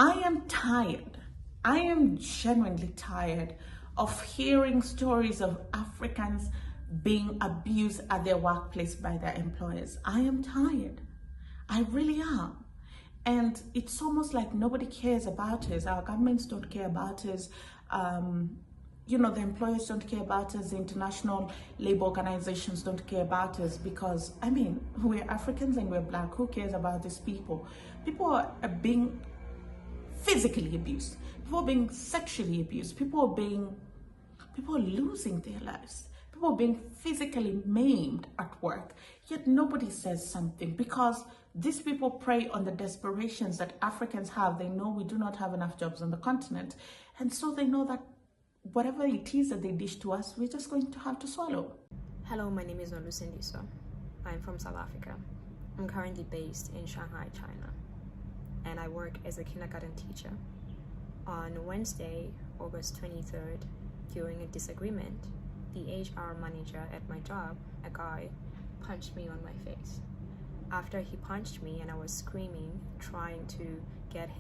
I am tired. I am genuinely tired of hearing stories of Africans being abused at their workplace by their employers. I am tired. I really am. And it's almost like nobody cares about us. Our governments don't care about us. The employers don't care about us. The international labor organizations don't care about us because, we're Africans and we're Black. Who cares about these people? People are being physically abused. People are being sexually abused. People are losing their lives. People are being physically maimed at work. Yet nobody says something because these people prey on the desperations that Africans have. They know we do not have enough jobs on the continent. And so they know that whatever it is that they dish to us, we're just going to have to swallow. Hello, my name is Nolusindiso. I'm from South Africa. I'm currently based in Shanghai, China, and I work as a kindergarten teacher. On Wednesday, August 23rd, during a disagreement, the HR manager at my job, a guy, punched me on my face. After he punched me and I was screaming, trying to get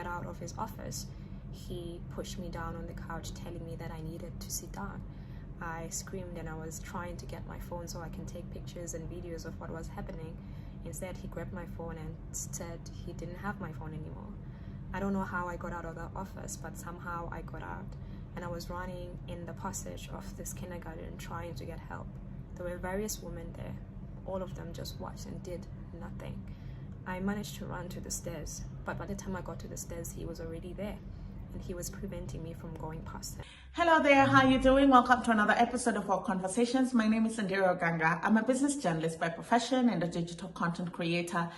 out of his office, he pushed me down on the couch, telling me that I needed to sit down. I screamed and I was trying to get my phone so I can take pictures and videos of what was happening. Instead, he grabbed my phone and said he didn't have my phone anymore. I don't know how I got out of the office, but somehow I got out, and I was running in the passage of this kindergarten trying to get help. There were various women there. All of them just watched and did nothing. I managed to run to the stairs, but by the time I got to the stairs, he was already there, and he was preventing me from going past him. Hello there, how you doing? Welcome to another episode of our conversations. My name is Sandira Oganga. I'm a business journalist by profession and a digital content creator.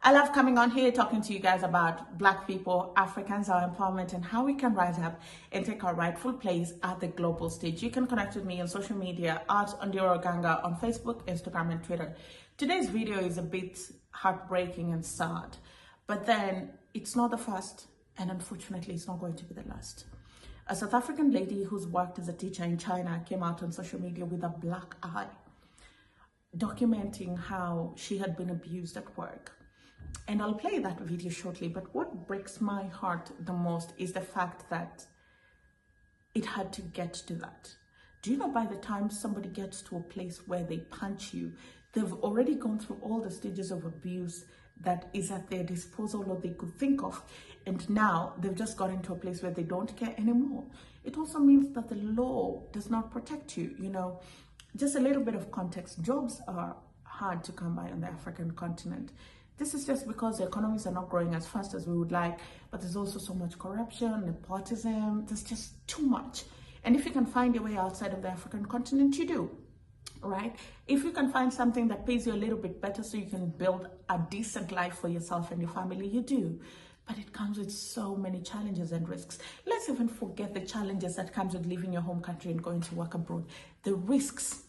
I love coming on here talking to you guys about Black people, Africans, our empowerment, and how we can rise up and take our rightful place at the global stage. You can connect with me on social media at Sandira Oganga on Facebook, Instagram, and Twitter. Today's video is a bit heartbreaking and sad, but then it's not the first, and unfortunately it's not going to be the last. A South African lady who's worked as a teacher in China came out on social media with a black eye, documenting how she had been abused at work. And I'll play that video shortly, but what breaks my heart the most is the fact that it had to get to that. Do you know by the time somebody gets to a place where they punch you, they've already gone through all the stages of abuse that is at their disposal or they could think of, and now they've just got into a place where they don't care anymore. It also means that the law does not protect you. Just a little bit of context. Jobs are hard to come by on the African continent. This is just because the economies are not growing as fast as we would like, but there's also so much corruption, nepotism, there's just too much. And if you can find your way outside of the African continent, you do, right? If you can find something that pays you a little bit better so you can build a decent life for yourself and your family, you do. But it comes with so many challenges and risks. Let's even forget the challenges that comes with leaving your home country and going to work abroad. The risks,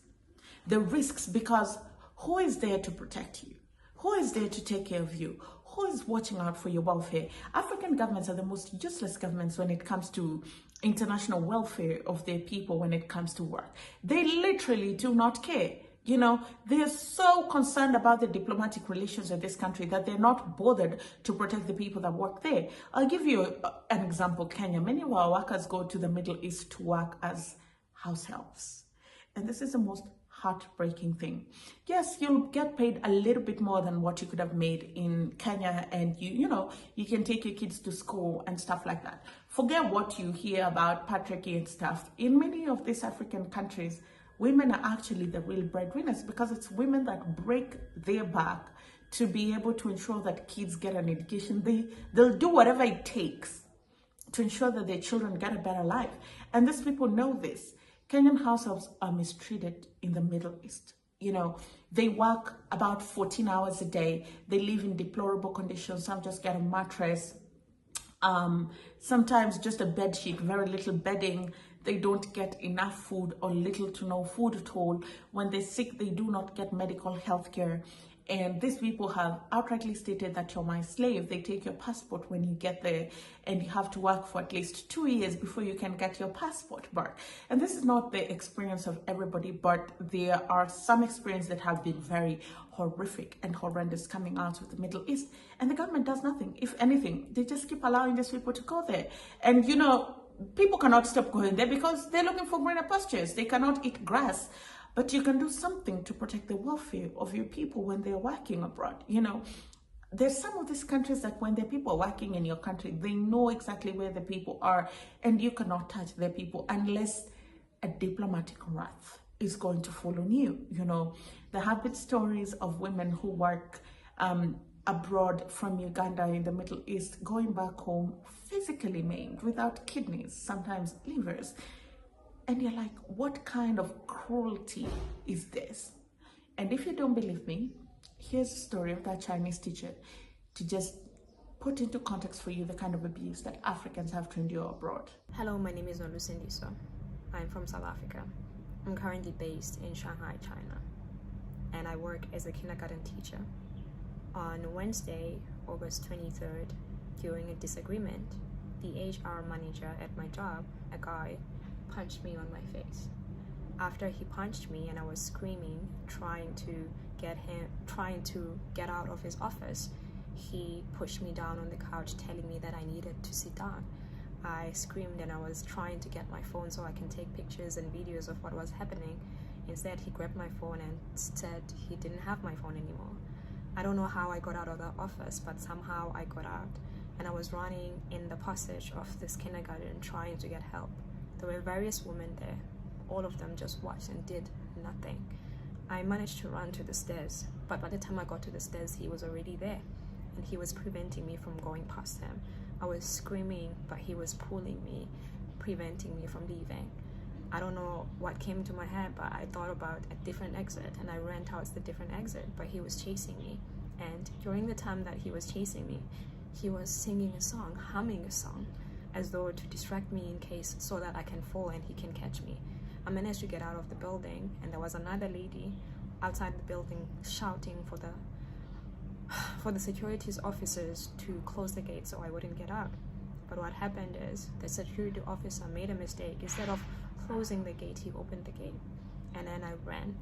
because who is there to protect you? Who is there to take care of you? Who is watching out for your welfare? African governments are the most useless governments when it comes to international welfare of their people when it comes to work. They literally do not care. They're so concerned about the diplomatic relations of this country that they're not bothered to protect the people that work there. I'll give you an example. Kenya. Many of our workers go to the Middle East to work as house helps. And this is the most heartbreaking thing. Yes, you'll get paid a little bit more than what you could have made in Kenya, and you can take your kids to school and stuff like that. Forget what you hear about patriarchy and stuff. In many of these African countries, women are actually the real breadwinners because it's women that break their back to be able to ensure that kids get an education. They'll do whatever it takes to ensure that their children get a better life. And these people know this. Kenyan households are mistreated in the Middle East. They work about 14 hours a day. They live in deplorable conditions. Some just get a mattress, sometimes just a bed sheet, very little bedding. They don't get enough food or little to no food at all. When they're sick, they do not get medical health care. And these people have outrightly stated that you're my slave. They take your passport when you get there, and you have to work for at least 2 years before you can get your passport back. And this is not the experience of everybody, but there are some experiences that have been very horrific and horrendous coming out of the Middle East. And the government does nothing. If anything, they just keep allowing these people to go there. And you know, people cannot stop going there because they're looking for greener pastures. They cannot eat grass. But you can do something to protect the welfare of your people when they're working abroad. You know, there's some of these countries that when the people are working in your country, they know exactly where the people are, and you cannot touch their people unless a diplomatic wrath is going to fall on you. You know, there have been stories of women who work abroad from Uganda in the Middle East, going back home physically maimed, without kidneys, sometimes livers. And you're like, what kind of cruelty is this? And if you don't believe me, here's the story of that Chinese teacher to just put into context for you the kind of abuse that Africans have to endure abroad. Hello, my name is Nolusendiso. I'm from South Africa. I'm currently based in Shanghai, China, and I work as a kindergarten teacher. On Wednesday, August 23rd, during a disagreement, the HR manager at my job, a guy, punched me on my face. After he punched me and I was screaming, trying to get out of his office, he pushed me down on the couch, telling me that I needed to sit down. I screamed and I was trying to get my phone so I can take pictures and videos of what was happening. Instead, he grabbed my phone and said he didn't have my phone anymore. I don't know how I got out of the office, but somehow I got out, and I was running in the passage of this kindergarten trying to get help. There were various women there. All of them just watched and did nothing. I managed to run to the stairs, but by the time I got to the stairs, he was already there, and he was preventing me from going past him. I was screaming, but he was pulling me, preventing me from leaving. I don't know what came to my head, but I thought about a different exit, and I ran towards the different exit, but he was chasing me. And during the time that he was chasing me, he was singing a song, humming a song, as though to distract me in case so that I can fall and he can catch me. I managed to get out of the building, and there was another lady outside the building shouting for the securities officers to close the gate so I wouldn't get out. But what happened is the security officer made a mistake. Instead of closing the gate, he opened the gate, and then I ran,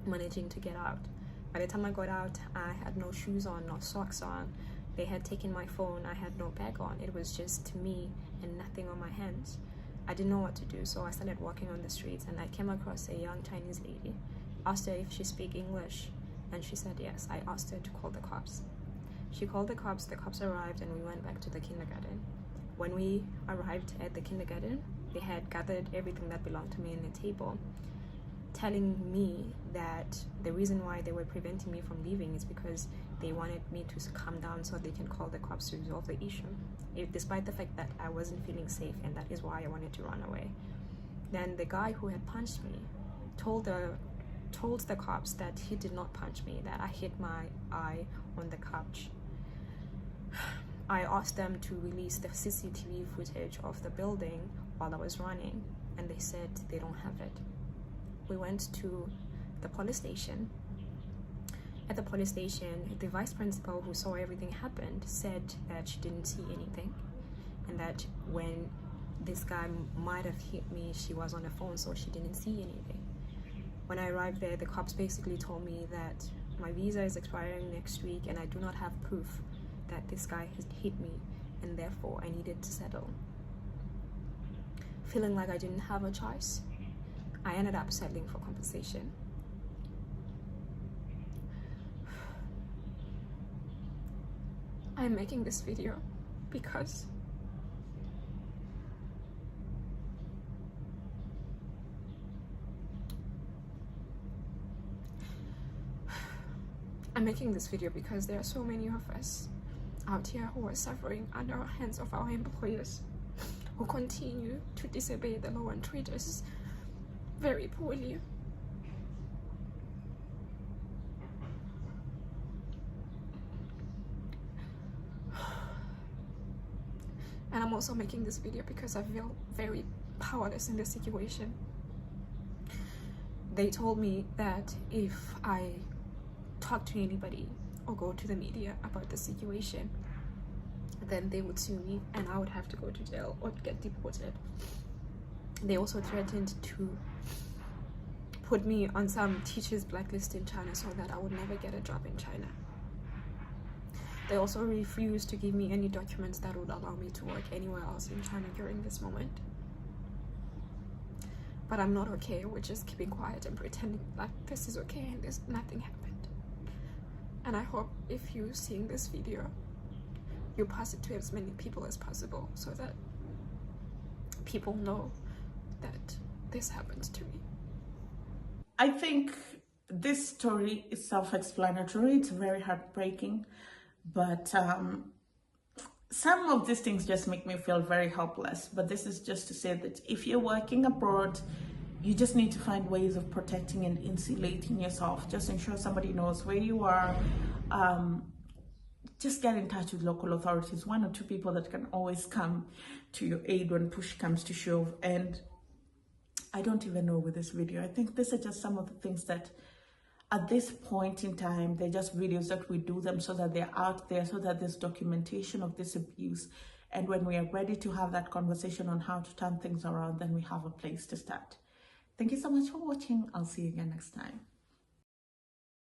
managing to get out. By the time I got out, I had no shoes on, no socks on. They had taken my phone. I had no bag on. It was just me and nothing on my hands. I didn't know what to do, so I started walking on the streets, and I came across a young Chinese lady. Asked her if she speak English, and she said yes. I asked her to call the cops. She called the cops arrived, and we went back to the kindergarten. When we arrived at the kindergarten, they had gathered everything that belonged to me in the table, telling me that the reason why they were preventing me from leaving is because they wanted me to calm down so they can call the cops to resolve the issue, despite the fact that I wasn't feeling safe, and that is why I wanted to run away. Then the guy who had punched me told the cops that he did not punch me, that I hit my eye on the couch. I asked them to release the CCTV footage of the building while I was running, and they said they don't have it. We went to the police station. At the police station, the vice principal who saw everything happen said that she didn't see anything, and that when this guy might have hit me, she was on the phone, so she didn't see anything. When I arrived there, the cops basically told me that my visa is expiring next week and I do not have proof that this guy has hit me, and therefore I needed to settle. Feeling like I didn't have a choice, I ended up settling for compensation. I'm making this video because there are so many of us out here who are suffering under the hands of our employers, who continue to disobey the law and treat us very poorly. And I'm also making this video because I feel very powerless in this situation. They told me that if I talk to anybody or go to the media about the situation, then they would sue me and I would have to go to jail or get deported. They also threatened to put me on some teachers' blacklist in China so that I would never get a job in China. They also refused to give me any documents that would allow me to work anywhere else in China during this moment. But I'm not okay with just keeping quiet and pretending like this is okay and nothing happened. And I hope if you're seeing this video, you pass it to as many people as possible so that people know that this happened to me. I think this story is self-explanatory. It's very heartbreaking, but some of these things just make me feel very helpless. But this is just to say that if you're working abroad, you just need to find ways of protecting and insulating yourself. Just ensure somebody knows where you are. Just get in touch with local authorities, 1 or 2 people that can always come to your aid when push comes to shove. And I don't even know with this video, I think these are just some of the things that at this point in time, they're just videos that we do them so that they're out there, so that there's documentation of this abuse. And when we are ready to have that conversation on how to turn things around, then we have a place to start. Thank you so much for watching. I'll see you again next time.